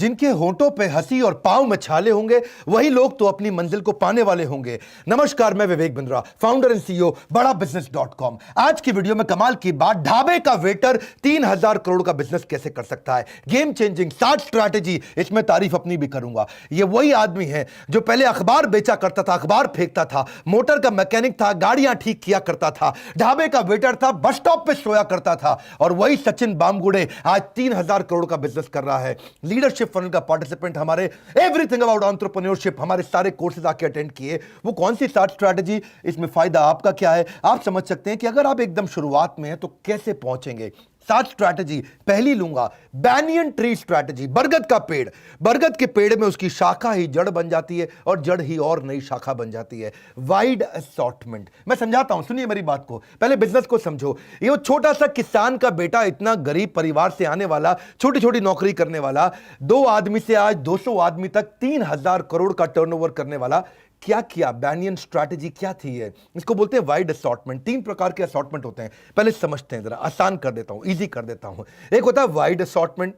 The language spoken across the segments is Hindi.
जिनके होंठों पे हंसी और पांव में छाले होंगे वही लोग तो अपनी मंजिल को पाने वाले होंगे। नमस्कार, मैं Vivek Bindra, founder and CEO बड़ा बिजनेस.com। आज की वीडियो में कमाल की बात, ढाबे का वेटर 3,000 करोड़ का बिजनेस कैसे कर सकता है। गेम चेंजिंग 60 स्ट्रैटेजी, इसमें तारीफ अपनी भी करूंगा। ये वही आदमी है जो पहले अखबार बेचा करता था, अखबार फेंकता था, मोटर का मैकेनिक था, गाड़ियां ठीक किया करता था, ढाबे का वेटर था, बस स्टॉप पे सोया करता था, और वही सचिन बामगुड़े आज 3,000 करोड़ का बिजनेस कर रहा है। लीडरशिप फनल का पार्टिसिपेंट, हमारे एवरीथिंग अबाउट एंटरप्रेन्योरशिप, हमारे सारे कोर्सेज आके अटेंड किए। वो कौन सी 60 स्ट्रैटेजी, इसमें फायदा आपका क्या है, आप समझ सकते हैं कि अगर आप एकदम शुरुआत में हैं तो कैसे पहुंचेंगे। 60 स्ट्रैटेजी पहली लूंगा, बैनियन ट्री स्ट्रैटेजी। बरगद का पेड़, बरगद के पेड़ में उसकी शाखा ही जड़ बन जाती है और जड़ ही और नई शाखा बन जाती है। वाइड असॉर्टमेंट, मैं समझाता हूं, सुनिए मेरी बात को, पहले बिजनेस को समझो। ये वो छोटा सा किसान का बेटा, इतना गरीब परिवार से आने वाला, छोटी छोटी नौकरी करने वाला, 2 आदमी से आज 200 आदमी तक 3,000 करोड़ का टर्नओवर करने वाला, क्या किया? बैनियन स्ट्रैटेजी क्या थी? है इसको बोलते हैं वाइड असॉर्टमेंट। 3 प्रकार के असॉर्टमेंट होते हैं, पहले समझते हैं, जरा आसान कर देता हूं, इजी कर देता हूं। एक होता है वाइड असॉर्टमेंट,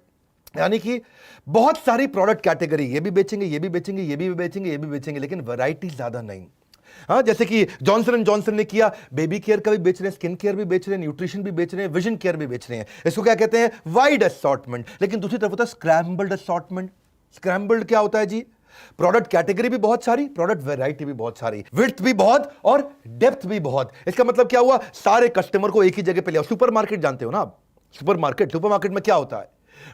यानी कि बहुत सारी प्रोडक्ट कैटेगरी, ये भी बेचेंगे, ये भी बेचेंगे, ये भी बेचेंगे, ये भी बेचेंगे, लेकिन वैरायटी ज्यादा नहीं। हाँ, जैसे कि जॉनसन एंड जॉनसन ने किया, बेबी केयर का भी बेच रहे हैं, स्किन केयर भी बेच रहे हैं, न्यूट्रिशन भी बेच रहे हैं, विजन केयर भी बेच रहे हैं। इसको क्या कहते हैं? Wide assortment. लेकिन दूसरी तरफ होता है स्क्रैम्बल्ड असॉर्टमेंट। स्क्रैम्बल्ड क्या होता है जी? प्रोडक्ट कैटेगरी भी बहुत सारी, प्रोडक्ट वैरायटी भी बहुत सारी, विड्थ भी बहुत और डेप्थ भी बहुत। इसका मतलब क्या हुआ? सारे कस्टमर को एक ही जगह पे ले आओ। सुपरमार्केट जानते हो ना आप? सुपरमार्केट में क्या होता है?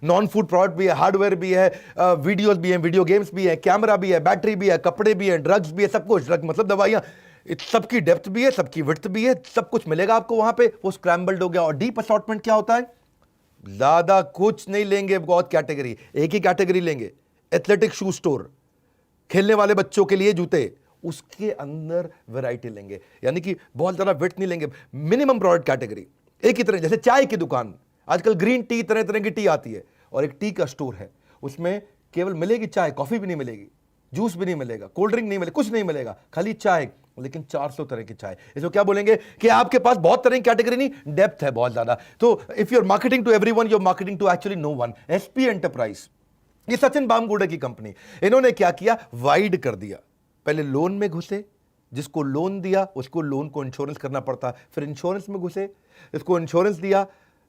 नॉन फूड प्रोडक्ट भी है, हार्डवेयर भी है, वीडियोस भी है, वीडियो गेम्स भी है, कैमरा भी है, बैटरी भी है, कपड़े भी है, ड्रग्स भी है, सब कुछ। ड्रग मतलब दवाइयां, सबकी डेप्थ भी है, सबकी विड्थ भी है, सब कुछ मिलेगा आपको वहां पे। वो स्क्रैम्बल्ड हो गया। और डीप असॉर्टमेंट क्या होता है? ज्यादा कुछ नहीं लेंगे, बहुत कैटेगरी, एक ही कैटेगरी लेंगे। एथलेटिक शू स्टोर, खेलने वाले बच्चों के लिए जूते, उसके अंदर वैरायटी लेंगे, यानी कि बहुत ज्यादा विड्थ नहीं लेंगे, मिनिमम प्रोडक्ट कैटेगरी एक ही तरह। जैसे चाय की दुकान, आजकल ग्रीन टी, तरह तरह की टी आती है, और एक टी का स्टोर है, उसमें केवल मिलेगी चाय, कॉफी भी नहीं मिलेगी, जूस भी नहीं मिलेगा, कोल्ड ड्रिंक नहीं मिलेगा, कुछ नहीं मिलेगा, खाली चाय, लेकिन 400 तरह की चाय। इसको क्या बोलेंगे कि आपके पास बहुत तरह की कैटेगरी नहीं, डेप्थ है बहुत ज्यादा। तो if you are marketing to everyone, you are marketing to actually no one. SP enterprise, ये सचिन बामगुड़े की कंपनी, इन्होंने क्या किया? वाइड कर दिया। पहले लोन में घुसे, जिसको लोन दिया उसको लोन को इंश्योरेंस करना पड़ता, फिर इंश्योरेंस में घुसे, इसको इंश्योरेंस दिया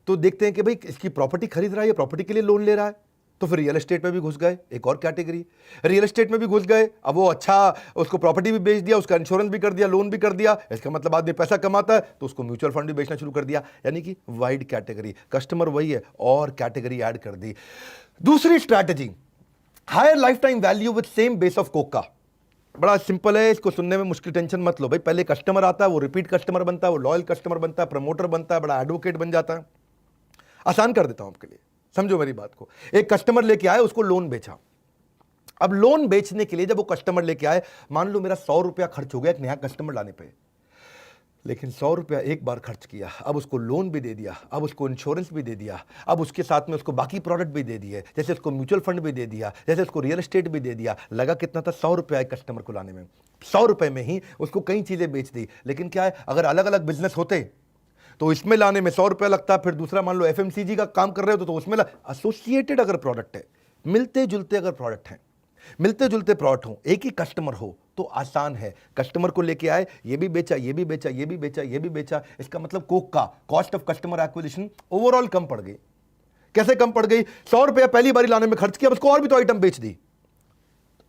तो देखते हैं कि भाई इसकी प्रॉपर्टी खरीद रहा है, ये प्रॉपर्टी के लिए लोन ले रहा है, तो फिर रियल एस्टेट में भी घुस गए, एक और कैटेगरी। रियल एस्टेट में भी घुस गए, अब वो अच्छा, उसको प्रॉपर्टी भी बेच दिया, उसका इंश्योरेंस भी कर दिया, लोन भी कर दिया। इसका मतलब आदमी पैसा कमाता है तो उसको म्यूचुअल फंड भी बेचना शुरू कर दिया, यानी कि वाइड कैटेगरी। कस्टमर वही है और कैटेगरी ऐड कर दी। दूसरी strategy, higher lifetime value with same base of कोका। बड़ा सिंपल है, इसको सुनने में मुश्किल, टेंशन मत लो भाई। पहले कस्टमर आता है, वो रिपीट कस्टमर बनता है, वो लॉयल कस्टमर बनता है, प्रमोटर बनता है, बड़ा एडवोकेट बन जाता है। आसान कर देता हूं आपके लिए, समझो मेरी बात को। एक कस्टमर लेके आए, उसको लोन बेचा। अब लोन बेचने के लिए जब वो कस्टमर लेके आए, मान लो मेरा 100 रुपया खर्च हो गया एक नया कस्टमर लाने पे, लेकिन 100 रुपया एक बार खर्च किया, अब उसको लोन भी दे दिया, अब उसको इंश्योरेंस भी दे दिया, अब उसके साथ में उसको बाकी प्रोडक्ट भी दे दिए, जैसे उसको म्यूचुअल फंड भी दे दिया, जैसे उसको रियल एस्टेट भी दे दिया। लगा कितना था? 100 रुपया एक कस्टमर को लाने में। 100 रुपए में ही उसको कई चीजें बेच दी। लेकिन क्या है, अगर अलग अलग बिजनेस होते तो इसमें लाने में 100 रुपया लगता, फिर दूसरा मान लो एफएमसीजी का काम कर रहे हो तो उसमें एसोसिएटेड अगर प्रोडक्ट है, मिलते जुलते अगर प्रोडक्ट हैं, मिलते जुलते प्रोडक्ट हो, एक ही कस्टमर हो तो आसान है। कस्टमर को लेके आए, ये भी बेचा, ये भी बेचा, ये भी बेचा, ये भी बेचा। इसका मतलब कोक का cost of customer acquisition overall कम पड़ गई। कैसे कम पड़ गई? 100 रुपया पहली बारी लाने में खर्च किया, उसको और भी तो आइटम बेच दी।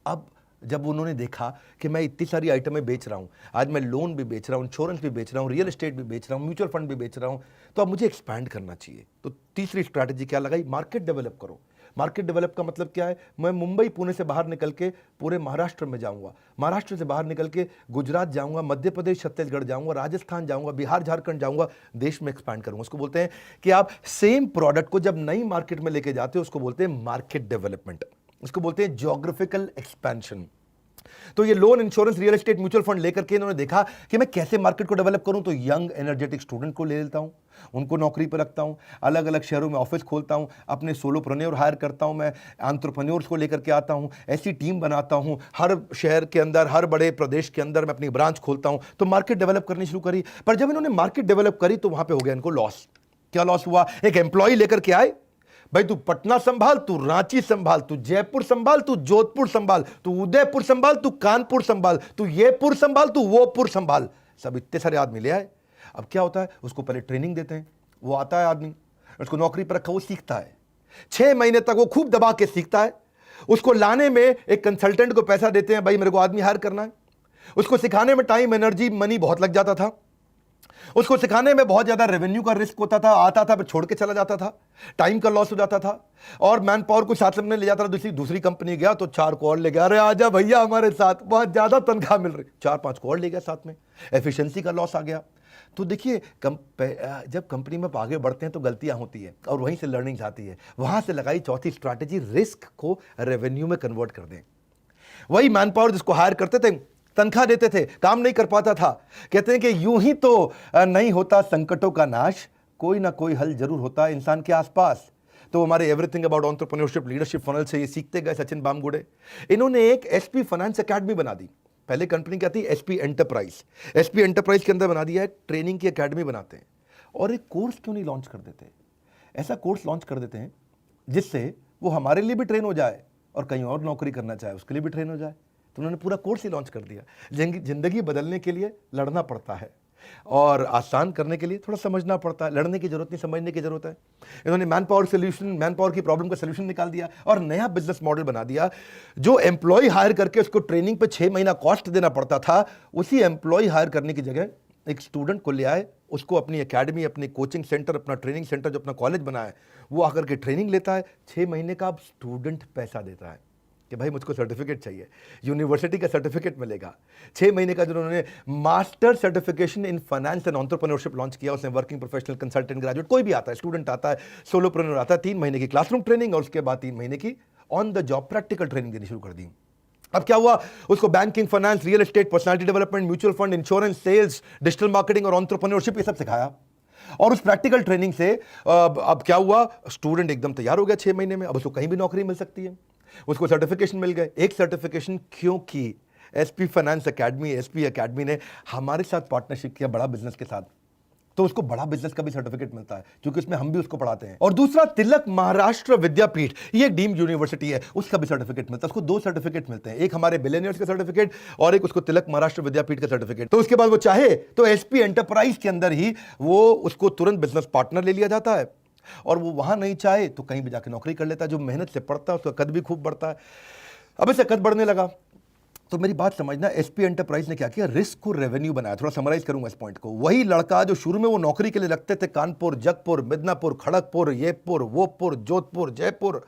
अब जब उन्होंने देखा कि मैं इतनी सारी आइटमें बेच रहा हूं, आज मैं लोन भी बेच रहा हूं, इंश्योरेंस भी बेच रहा हूं, रियल एस्टेट भी बेच रहा हूं, म्यूचुअल फंड भी बेच रहा हूं, तो अब मुझे एक्सपैंड करना चाहिए। तो तीसरी स्ट्रैटेजी क्या लगाई? मार्केट डेवलप करो। मार्केट डेवलप का मतलब क्या है? मैं मुंबई पुणे से बाहर निकल के पूरे महाराष्ट्र में जाऊंगा, महाराष्ट्र से बाहर निकल के गुजरात जाऊंगा, मध्य प्रदेश छत्तीसगढ़ जाऊंगा, राजस्थान जाऊंगा, बिहार झारखंड जाऊंगा, देश में एक्सपैंड करूंगा। उसको बोलते हैं कि आप सेम प्रोडक्ट को जब नई मार्केट में लेके जाते हो, उसको बोलते हैं मार्केट डेवलपमेंट, उसको बोलते हैं ज्योग्राफिकल एक्सपेंशन। तो ये loan, insurance, real estate, mutual fund लेकर के इन्होंने देखा कि मैं कैसे मार्केट को डेवलप करूं। तो यंग एनर्जेटिक स्टूडेंट को ले लेता हूं, उनको नौकरी पर रखता हूं, अलग अलग शहरों में ऑफिस खोलता हूं, अपने सोलोप्रेन्योर हायर करता हूं, मैं एंटरप्रेन्योर्स को लेकर के आता हूं, ऐसी टीम बनाता हूं, हर शहर के अंदर, हर बड़े प्रदेश के अंदर मैं अपनी ब्रांच खोलता हूं। तो मार्केट डेवलप करनी शुरू करी। पर जब इन्होंने मार्केट डेवलप करी तो वहां पर हो गया इनको लॉस। क्या लॉस हुआ? एक एम्प्लॉय लेकर के आए, भाई तू पटना संभाल, तू रांची संभाल, तू जयपुर संभाल, तू जोधपुर संभाल, तू उदयपुर संभाल, तू कानपुर संभाल, तू ये पुर संभाल, तू वो पुर संभाल। सब इतने सारे आदमी ले आए। अब क्या होता है, उसको पहले ट्रेनिंग देते हैं, वो आता है आदमी, उसको नौकरी पर रखा, वो सीखता है 6 महीने तक, वो खूब दबा के सीखता है। उसको लाने में एक कंसल्टेंट को पैसा देते हैं, भाई मेरे को आदमी हायर करना है। उसको सिखाने में टाइम, एनर्जी, मनी बहुत लग जाता था। उसको सिखाने में बहुत ज्यादा रेवेन्यू का रिस्क होता था, आता था फिर छोड़ के चला जाता था, टाइम का लॉस हो जाता था। और मैन पावर को साथ में ले जाता था। दूसरी कंपनी गया तो 4 को और ले गया, अरे आजा भैया हमारे साथ, बहुत ज्यादा तनख्वाह मिल रही, 4-5 को और ले गया साथ में, एफिशिएंसी का लॉस आ गया। तो देखिए जब कंपनी में आगे बढ़ते हैं तो गलतियां होती है और वहीं से लर्निंग आती है। वहां से लगाई चौथी स्ट्रैटेजी, रिस्क को रेवेन्यू में कन्वर्ट कर दें। वही मैन पावर जिसको हायर करते थे, तनख्वाह देते थे, काम नहीं कर पाता था, कहते हैं कि यूं ही तो नहीं होता संकटों का नाश, कोई ना कोई हल जरूर होता है इंसान के आसपास। तो हमारे everything about entrepreneurship leadership funnel से ये सीखते गए सचिन बामगुड़े। इन्होंने एक एसपी फाइनेंस एकेडमी बना दी। पहले कंपनी क्या थी, एसपी एंटरप्राइज। एसपी एंटरप्राइज के अंदर बना दिया है, ट्रेनिंग की एकेडमी बनाते हैं। और एक कोर्स क्यों नहीं लॉन्च कर देते, ऐसा कोर्स लॉन्च कर देते हैं जिससे वो हमारे लिए भी ट्रेन हो जाए और कहीं और नौकरी करना चाहे उसके लिए भी ट्रेन हो जाए। तो उन्होंने पूरा कोर्स ही लॉन्च कर दिया। जिंदगी बदलने के लिए लड़ना पड़ता है और आसान करने के लिए थोड़ा समझना पड़ता है। लड़ने की जरूरत नहीं, समझने की जरूरत है। इन्होंने मैन पावर की प्रॉब्लम का सोल्यूशन निकाल दिया और नया बिजनेस मॉडल बना दिया। जो एम्प्लॉय हायर करके उसको ट्रेनिंग पे 6 महीना कॉस्ट देना पड़ता था, उसी एम्प्लॉय हायर करने की जगह एक स्टूडेंट को ले आए, उसको अपनी एकेडमी, अपनी कोचिंग सेंटर, अपना ट्रेनिंग सेंटर जो अपना कॉलेज बना है, वो आकर के ट्रेनिंग लेता है। 6 महीने का अब स्टूडेंट पैसा देता है कि भाई मुझको सर्टिफिकेट चाहिए, यूनिवर्सिटी का सर्टिफिकेट मिलेगा। 6 महीने का जो उन्होंने master certification in finance and entrepreneurship launch किया, उसमें वर्किंग प्रोफेशनल, कंसल्टेंट, ग्रेजुएट कोई भी आता है, स्टूडेंट आता है, सोलोप्रेन्योर आता है, 3 महीने की क्लासरूम ट्रेनिंग और उसके बाद 3 महीने की on the job practical training देनी शुरू कर दी। अब क्या हुआ, उसको banking, finance, real estate, personality development, mutual fund, insurance, sales, digital marketing और एंटरप्रेन्योरशिप ये सब सिखाया। और उस प्रैक्टिकल ट्रेनिंग से अब क्या हुआ, स्टूडेंट एकदम तैयार हो गया 6 महीने में। अब उसको कहीं भी नौकरी मिल सकती है, उसको सर्टिफिकेशन मिल गए। एक सर्टिफिकेशन क्योंकि SP finance academy, SP academy ने हमारे साथ पार्टनरशिप किया बड़ा बिजनेस के साथ, तो उसको बड़ा बिजनेस का भी सर्टिफिकेट मिलता है क्योंकि उसमें हम भी उसको पढ़ाते हैं। और दूसरा, तिलक महाराष्ट्र विद्यापीठ, ये डीम्ड यूनिवर्सिटी है, उसका भी सर्टिफिकेट मिलता है। उसको 2 सर्टिफिकेट मिलते हैं, एक हमारे बिलियनियर्स का सर्टिफिकेट और एक उसको तिलक महाराष्ट्र विद्यापीठ का सर्टिफिकेट। तो उसके बाद वो चाहे तो एसपी एंटरप्राइज के अंदर ही वो उसको तुरंत बिजनेस पार्टनर ले लिया जाता है। और वो वहां नहीं चाहे तो कहीं भी जाके नौकरी कर लेता है। जो मेहनत से पढ़ता है उसका कद भी खूब बढ़ता है। अब इसे कद बढ़ने लगा तो मेरी बात समझना, एसपी एंटरप्राइज ने क्या किया, रिस्क को रेवेन्यू बनाया। थोड़ा समराइज करूंगा इस पॉइंट को। वही लड़का जो शुरू में वो नौकरी के लिए लगते थे कानपुर, जगपुर, मिदनापुर, खड़गपुर, ये पुर, वो पुर, जोधपुर, जयपुर,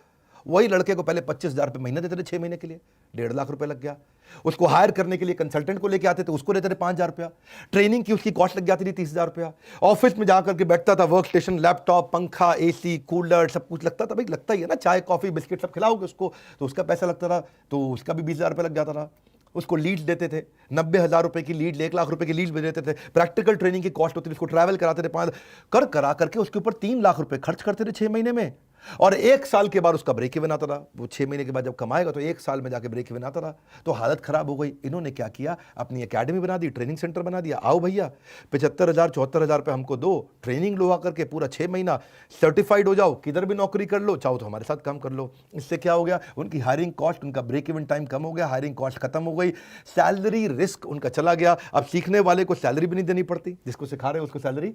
वही लड़के को पहले 25,000 रुपये महीना देते थे 6 महीने के लिए, 1.5 लाख रुपए लग गया। उसको हायर करने के लिए कंसल्टेंट को लेके आते थे, उसको देते थे 5,000 रुपया। ट्रेनिंग की उसकी कॉस्ट लग जाती थी 30,000 रुपया। ऑफिस में जाकर के बैठता था, वर्क स्टेशन, लैपटॉप, पंखा, एसी, कूलर, सब कुछ लगता था। भाई लगता ही है ना, चाय कॉफी बिस्किट सब खिलाओगे उसको तो उसका पैसा लगता था, तो उसका भी 20,000 रुपये लग जाता था। उसको लीड देते थे, 90,000 रुपए की लीड, 1 लाख रुपए की लीड भी देते थे। प्रैक्टिकल ट्रेनिंग की कॉस्ट होती थी, उसको ट्रैवल कराते थे, 5 करा करके उसके ऊपर 3 लाख रुपए खर्च करते थे 6 महीने में। और 1 साल के बाद उसका ब्रेक इवन आता था। वो 6 महीने के बाद जब कमाएगा तो 1 साल में जाके ब्रेक इवन आता था। तो हालत खराब हो गई। इन्होंने क्या किया, अपनी एकेडमी बना दी, ट्रेनिंग सेंटर बना दिया। आओ भैया 75,000 74,000 रुपये हमको दो, ट्रेनिंग लो आकर के, पूरा 6 महीना सर्टिफाइड हो जाओ, किधर भी नौकरी कर लो, चाहो तो हमारे साथ काम कर लो। इससे क्या हो गया, उनकी हायरिंग कॉस्ट, उनका ब्रेक इवन टाइम कम हो गया, हायरिंग कॉस्ट खत्म हो गई, सैलरी रिस्क उनका चला गया। अब सीखने वाले को सैलरी भी नहीं देनी पड़ती, जिसको सिखा रहे हैं उसको सैलरी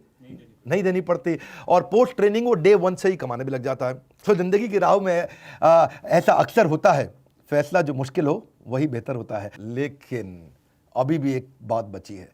नहीं देनी पड़ती। और पोस्ट ट्रेनिंग वो डे 1 से ही कमाने भी लग जाता है। तो जिंदगी की राह में ऐसा अक्सर होता है, फैसला जो मुश्किल हो वही बेहतर होता है। लेकिन अभी भी एक बात बची है,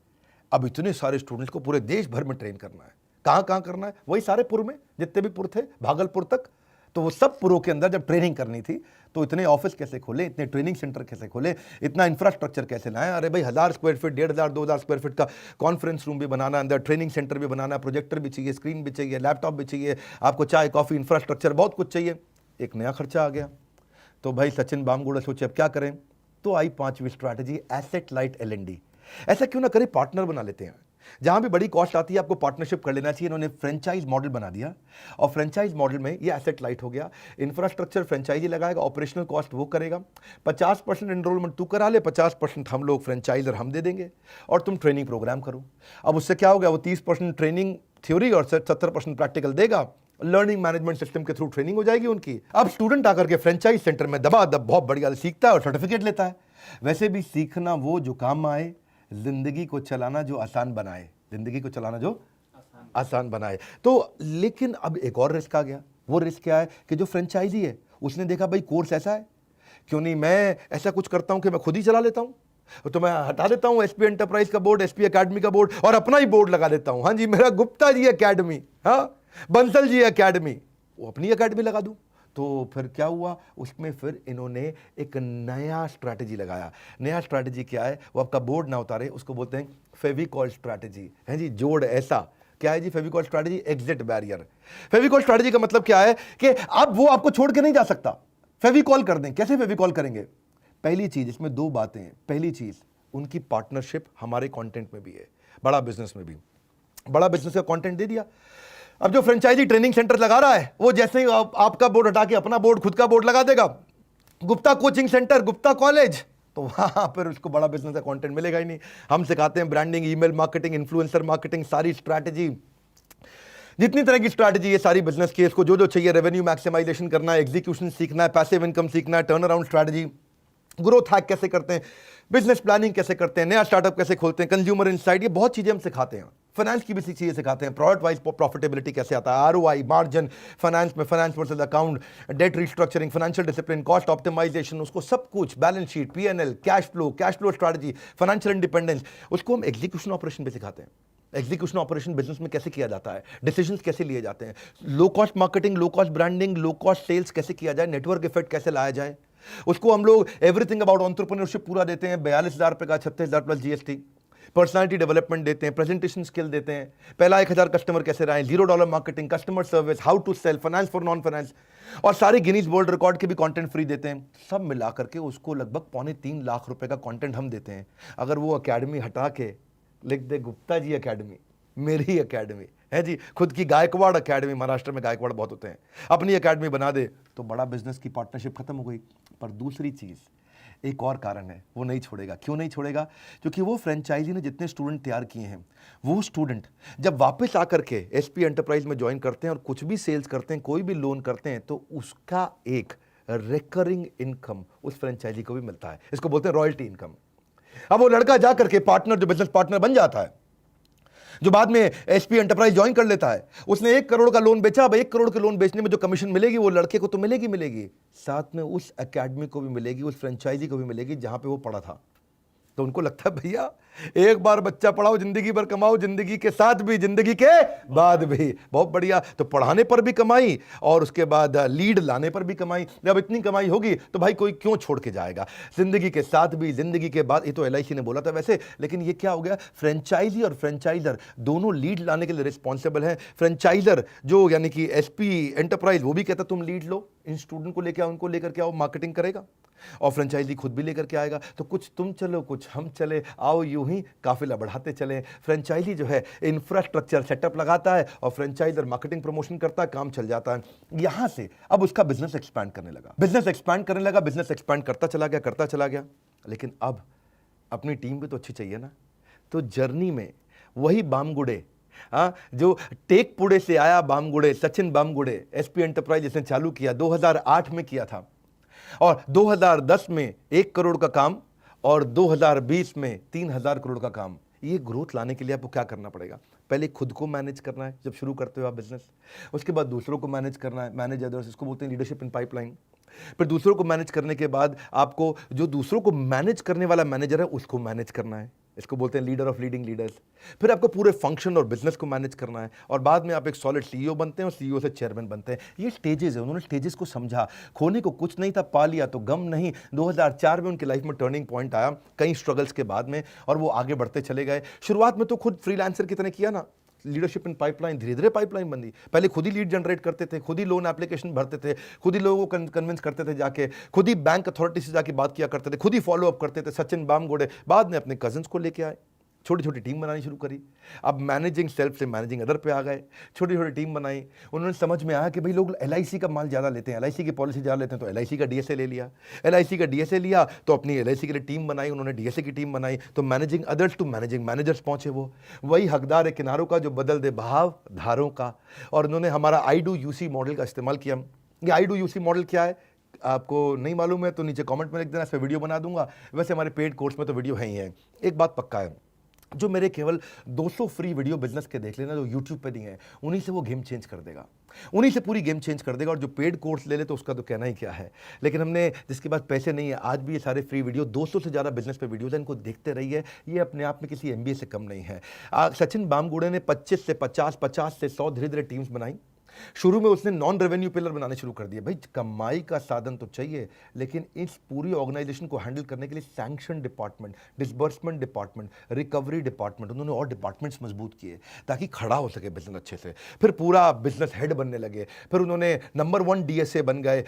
अब इतने सारे स्टूडेंट्स को पूरे देश भर में ट्रेन करना है। कहाँ कहाँ करना है, वही सारे पुर में, जितने भी पुर थे भागलपुर तक। तो वो सब पुरों के अंदर जब ट्रेनिंग करनी थी तो इतने ऑफिस कैसे खोले, इतने ट्रेनिंग सेंटर कैसे खोले, इतना इंफ्रास्ट्रक्चर कैसे लाएं। अरे भाई 1,000 स्क्वायर फीट, 1,500 2,000 स्क्वायर फीट का कॉन्फ्रेंस रूम भी बनाना, अंदर ट्रेनिंग सेंटर भी बनाना, प्रोजेक्टर भी चाहिए, स्क्रीन भी चाहिए, लैपटॉप भी चाहिए, आपको चाय कॉफ़ी इंफ्रास्ट्रक्चर बहुत कुछ चाहिए। एक नया खर्चा आ गया। तो भाई सचिन बामगुड़े सोचे अब क्या करें। तो आई 5वीं स्ट्रैटेजी, एसेट लाइट L&D। ऐसा क्यों ना करें, पार्टनर बना लेते हैं। जहां भी बड़ी कॉस्ट आती है आपको पार्टनरशिप कर लेना चाहिए। इन्होंने फ्रेंचाइज मॉडल बना दिया और फ्रेंचाइज मॉडल में ये एसेट लाइट हो गया। इंफ्रास्ट्रक्चर फ्रेंचाइजी लगाएगा, ऑपरेशनल कॉस्ट वो करेगा, 50% एनरोलमेंट तू करा ले, 50% हम लोग फ्रेंचाइजर हम दे देंगे और तुम ट्रेनिंग प्रोग्राम करो। अब उससे क्या हो गया, वो 30% ट्रेनिंग थ्योरी और 70% प्रैक्टिकल देगा लर्निंग मैनेजमेंट सिस्टम के थ्रू ट्रेनिंग हो जाएगी उनकी। अब स्टूडेंट आकर के फ्रेंचाइज सेंटर में दबा दब बहुत बढ़िया सीखता है और सर्टिफिकेट लेता है। वैसे भी सीखना वो जो काम आए, जिंदगी को चलाना जो आसान बनाए, जिंदगी को चलाना जो आसान बनाए। तो लेकिन अब एक और रिस्क आ गया। वो रिस्क क्या है कि जो फ्रेंचाइजी है उसने देखा भाई कोर्स ऐसा है, क्यों नहीं मैं ऐसा कुछ करता हूं कि मैं खुद ही चला लेता हूं। तो मैं हटा देता हूं एसपी एंटरप्राइज का बोर्ड, एसपी एकेडमी का बोर्ड और अपना ही बोर्ड लगा देता हूं। हाँ जी, मेरा गुप्ता जी एकेडमी, हाँ बंसल जी एकेडमी, वो अपनी एकेडमी लगा दूं। तो फिर क्या हुआ उसमें, फिर इन्होंने एक नया स्ट्रैटेजी लगाया। नया स्ट्रैटेजी क्या है, वो आपका बोर्ड ना उतारे, उसको बोलते हैं फेविकॉल स्ट्रैटेजी। है जी, जोड़ ऐसा क्या है जी Fevicol strategy, exit barrier. Fevicol strategy का मतलब क्या है कि अब वो आपको छोड़ के नहीं जा सकता, फेविकॉल कर दें। कैसे फेविकॉल करेंगे? पहली चीज, इसमें दो बातें हैं। पहली चीज, उनकी पार्टनरशिप हमारे कंटेंट में भी है, बड़ा बिजनेस में भी। बड़ा बिजनेस का कंटेंट दे दिया। अब जो फ्रेंचाइजी ट्रेनिंग सेंटर लगा रहा है वो जैसे ही आपका बोर्ड हटा के अपना बोर्ड, खुद का बोर्ड लगा देगा, Gupta coaching centre, Gupta college, तो वहां पर उसको बड़ा बिजनेस का कंटेंट मिलेगा ही नहीं। हम सिखाते हैं branding, email marketing, influencer marketing, सारी स्ट्रैटेजी, जितनी तरह की स्ट्रैटेजी है सारी बिजनेस की, इसको जो जो चाहिए, रेवेन्यू मैक्सिमाइजेशन करना है, एग्जीक्यूशन सीखना है, पैसिव इनकम सीखना है, turn around strategy, growth hack कैसे करते हैं, बिजनेस प्लानिंग कैसे करते हैं, नया स्टार्टअप कैसे खोलते हैं, कंज्यूमर इनसाइट, ये बहुत चीजें हम सिखाते हैं। फाइनेंस की भी चीजें सिखाते हैं, प्रोडक्ट वाइज प्रॉफिटेबिलिटी कैसे आता है, आरओआई, मार्जिन, फाइनेंस में finance versus account, debt restructuring, financial discipline, cost optimisation, उसको सब कुछ, balance sheet, PNL, cash flow strategy, financial independence, उसको हम एग्जीक्यूशन ऑपरेशन पे सिखाते हैं। एग्जीक्यूशन ऑपरेशन बिजनेस में कैसे किया जाता है, डिसीजंस कैसे लिए जाते हैं, low cost marketing, low cost branding, low cost sales कैसे किया जाए, नेटवर्क इफेक्ट कैसे लाया जाए, उसको हम लोग एवरीथिंग अबाउट एंटरप्रेन्योरशिप पूरा देते हैं। 42,000 रुपए का, 36,000 प्लस जीएसटी। पर्सनालिटी डेवलपमेंट देते हैं, प्रेजेंटेशन स्किल देते हैं, पहला 1,000 कस्टमर कैसे रहे, $0 marketing, customer service, how to sell, finance for non finance, और सारे गिनीज वर्ल्ड रिकॉर्ड के भी कंटेंट फ्री देते हैं। सब मिलाकर के उसको लगभग 2.25 लाख रुपए का कंटेंट हम देते हैं। अगर वो एकेडमी हटा के लिख दे गुप्ता जी एकेडमी, मेरी एकेडमी है जी, खुद की गायकवाड़ एकेडमी, महाराष्ट्र में गायकवाड़ बहुत होते हैं, अपनी एकेडमी बना दे, तो बड़ा बिजनेस की पार्टनरशिप खत्म हो गई। पर दूसरी चीज, एक और कारण है, वो नहीं छोड़ेगा। क्यों नहीं छोड़ेगा? क्योंकि वो फ्रेंचाइजी ने जितने स्टूडेंट तैयार किए हैं, वो स्टूडेंट जब वापस आकर के एसपी एंटरप्राइज में ज्वाइन करते हैं और कुछ भी सेल्स करते हैं, कोई भी लोन करते हैं, तो उसका एक रिकरिंग इनकम उस फ्रेंचाइजी को भी मिलता है। इसको बोलते हैं रॉयल्टी इनकम। अब वो लड़का जाकर के पार्टनर, जो बिजनेस पार्टनर बन जाता है, जो बाद में एसपी एंटरप्राइज ज्वाइन कर लेता है, उसने 1 करोड़ का लोन बेचा। अब 1 करोड़ के लोन बेचने में जो कमीशन मिलेगी वो लड़के को तो मिलेगी, साथ में उस एकेडमी को भी मिलेगी, उस फ्रेंचाइजी को भी मिलेगी जहां पे वो पढ़ा था। तो उनको लगता है भैया एक बार बच्चा पढ़ाओ, जिंदगी भर कमाओ, जिंदगी के साथ भी, जिंदगी के बाद भी। बहुत बढ़िया। तो पढ़ाने पर भी कमाई और उसके बाद लीड लाने पर भी कमाई। जब इतनी कमाई होगी तो भाई कोई क्यों छोड़ के जाएगा, जिंदगी के साथ भी, जिंदगी के बाद। ये तो एलआईसी ने बोला था वैसे, लेकिन ये क्या हो गया, फ्रेंचाइजी और फ्रेंचाइजर दोनों लीड लाने के लिए रिस्पॉन्सिबल है। फ्रेंचाइजर जो यानी कि एसपी एंटरप्राइज, वो भी कहता तुम लीड लो, इन स्टूडेंट को लेकर आओ, उनको लेकर के आओ, मार्केटिंग करेगा, और फ्रेंचाइजी खुद भी लेकर के आएगा। तो कुछ तुम चलो, कुछ हम चले, आओ यूं ही काफिला बढ़ाते चले। फ्रेंचाइजी जो है इंफ्रास्ट्रक्चर सेटअप लगाता है और फ्रेंचाइजर मार्केटिंग प्रमोशन करता है, काम चल जाता है। यहां से अब उसका बिजनेस एक्सपैंड करने लगा, बिजनेस एक्सपैंड करता चला गया। लेकिन अब अपनी टीम भी तो अच्छी चाहिए ना। तो जर्नी में वही बामगुड़े, जो टेकपुड़े से आया बामगुड़े, सचिन बामगुड़े, एसपी एंटरप्राइज जिसने चालू किया 2008 में किया था, और 2010 में 1 करोड़ का काम, और 2020 में 3,000 करोड़ का काम। ये ग्रोथ लाने के लिए आपको क्या करना पड़ेगा? पहले खुद को मैनेज करना है जब शुरू करते हो आप बिजनेस, उसके बाद दूसरों को मैनेज करना है, मैनेज अदर्स, इसको बोलते हैं लीडरशिप इन पाइपलाइन। फिर दूसरों को मैनेज करने के बाद आपको जो दूसरों को मैनेज करने वाला मैनेजर है उसको मैनेज करना है, इसको बोलते हैं लीडर ऑफ लीडिंग लीडर्स। फिर आपको पूरे फंक्शन और बिजनेस को मैनेज करना है, और बाद में आप एक सॉलिड सीईओ बनते हैं और सीईओ से चेयरमैन बनते हैं। ये स्टेजेस है, उन्होंने स्टेजेस को समझा। खोने को कुछ नहीं था, पा लिया तो गम नहीं। 2004 में उनकी लाइफ में टर्निंग पॉइंट आया, कई स्ट्रगल्स के बाद में, और वो आगे बढ़ते चले गए। शुरुआत में तो खुद फ्रीलांसर की तरह किया ना, लीडरशिप इन पाइपलाइन, धीरे धीरे पाइपलाइन बनी। पहले खुद ही लीड जनरेट करते थे, खुद ही लोन एप्लीकेशन भरते थे, खुद ही लोगों को कन्विंस करते थे जाके, खुद ही बैंक अथॉरिटी से जाके बात किया करते थे, खुद ही फॉलो अप करते थे। सचिन बामगुड़े बाद में अपने कजिन्स को लेके आए, छोटी छोटी टीम बनानी शुरू करी। अब मैनेजिंग सेल्फ से मैनेजिंग अदर पे आ गए, छोटी छोटी टीम बनाई। उन्होंने समझ में आया कि भाई लोग LIC का माल ज़्यादा लेते हैं, LIC की पॉलिसी ज़्यादा लेते हैं, तो LIC का DSA ले लिया। LIC का DSA लिया तो अपनी LIC के लिए टीम बनाई, उन्होंने DSA की टीम बनाई, तो managing others to managing managers पहुंचे। वो वही हकदार है किनारों का जो बदल दे बहाव धारों का। और उन्होंने हमारा I2UC मॉडल का इस्तेमाल किया। ये I2UC मॉडल क्या है आपको नहीं मालूम है तो नीचे कमेंट में लिख देना, इस पर वीडियो बना दूंगा। वैसे हमारे पेड कोर्स में तो वीडियो है ही है। एक बात पक्का है, जो मेरे केवल 200 फ्री वीडियो बिजनेस के देख लेना जो यूट्यूब पे नहीं है, उन्हीं से वो गेम चेंज कर देगा, उन्हीं से पूरी गेम चेंज कर देगा। और जो पेड कोर्स ले ले तो उसका तो कहना ही क्या है। लेकिन हमने जिसके पास पैसे नहीं है, आज भी ये सारे फ्री वीडियो 200 से ज़्यादा बिजनेस पे वीडियोज हैं, इनको देखते रहिए। ये अपने आप में किसी MBA से कम नहीं है। सचिन बामगुड़े ने 25 से 50, 50 से 100 धीरे धीरे टीम्स बनाई। शुरू में उसने नॉन रेवेन्यू पिलर बनाने शुरू कर दिए। भाई कमाई का साधन तो चाहिए, लेकिन इस पूरी ऑर्गेनाइजेशन को हैंडल करने के लिए sanction department, disbursement department, recovery department, उन्होंने और डिपार्टमेंट्स मजबूत किए ताकि खड़ा हो सके बिजनेस अच्छे से। फिर पूरा बिजनेस हेड बनने लगे। फिर उन्होंने नंबर 1 DSA बन गए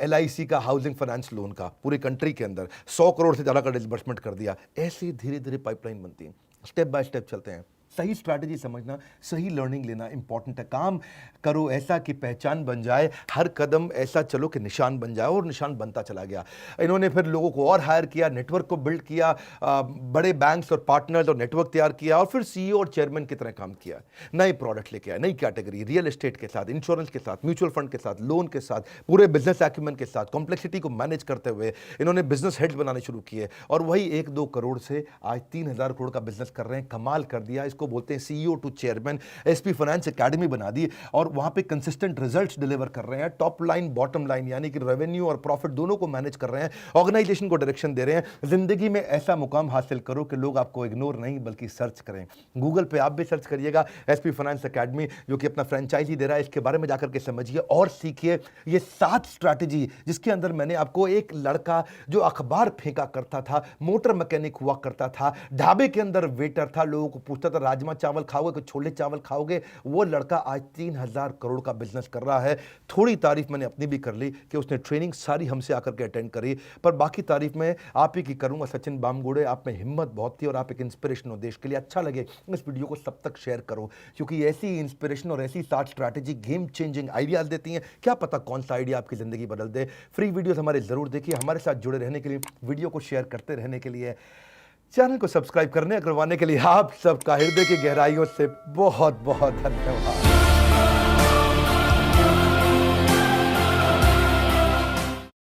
LIC का, हाउसिंग फाइनेंस लोन का, पूरी कंट्री के अंदर 100 करोड़ से ज़्यादा का डिसबर्समेंट कर दिया। ऐसे धीरे धीरे पाइपलाइन बनती है, स्टेप बाय स्टेप चलते हैं। सही स्ट्रैटेजी समझना, सही लर्निंग लेना इंपॉर्टेंट है। काम करो ऐसा कि पहचान बन जाए, हर कदम ऐसा चलो कि निशान बन जाए, और निशान बनता चला गया। इन्होंने फिर लोगों को और हायर किया, नेटवर्क को बिल्ड किया, बड़े बैंक्स और पार्टनर्स और नेटवर्क तैयार किया, और फिर CEO और चेयरमैन की तरह काम किया। नए प्रोडक्ट लेके आए, नई कैटेगरी, रियल एस्टेट के साथ, इंश्योरेंस के साथ, म्यूचुअल फंड के साथ, लोन के साथ, पूरे बिजनेस एक्यूमेंट के साथ, कॉम्प्लेक्सिटी को मैनेज करते हुए इन्होंने बिजनेस हेड्स बनाने शुरू किए। और वही 1-2 करोड़ से आज 3000 करोड़ का बिजनेस कर रहे हैं। कमाल कर दिया। इसको बोलते हैं CEO to chairman. SP finance academy बना दी और वहां पे कंसिस्टेंट रिजल्ट्स डिलीवर कर रहे हैं। टॉप लाइन बॉटम लाइन यानी कि रेवेन्यू और प्रॉफिट दोनों को मैनेज कर रहे हैं। ऑर्गेनाइजेशन को डायरेक्शन दे रहे हैं। जिंदगी में ऐसा मुकाम हासिल करो कि लोग आपको इग्नोर नहीं बल्कि सर्च करें। गूगल पे आप भी सर्च करिएगा SP फाइनेंस एकेडमी, जो कि अपना फ्रेंचाइजी दे रहा है। इसके बारे में जाकर के समझिए और सीखिए। ये 7 स्ट्रैटेजी जिसके अंदर मैंने आपको, एक लड़का जो अखबार फेंका करता था, मोटर मैकेनिक हुआ करता था, ढाबे के अंदर वेटर था, लोगों को पूछता था राजमा चावल खाओगे कि छोले चावल खाओगे, वो लड़का आज 3000 करोड़ का बिजनेस कर रहा है। थोड़ी तारीफ मैंने अपनी भी कर ली कि उसने ट्रेनिंग सारी हमसे आकर के अटेंड करी, पर बाकी तारीफ मैं आप ही की करूंगा। सचिन बामगुड़े, आप में हिम्मत बहुत थी और आप एक इंस्पिरेशन हो देश के लिए। अच्छा लगे इस वीडियो को सब तक शेयर करो, क्योंकि ऐसी इंस्पिरेशन और ऐसी 7 स्ट्रैटेजी गेम चेंजिंग आइडियाज देती हैं। क्या पता कौन सा आइडिया आपकी जिंदगी बदल दे। फ्री वीडियोस हमारे जरूर देखिए। हमारे साथ जुड़े रहने के लिए, वीडियो को शेयर करते रहने के लिए, चैनल को सब्सक्राइब करवाने के लिए आप सबका हृदय की गहराइयों से बहुत बहुत धन्यवाद।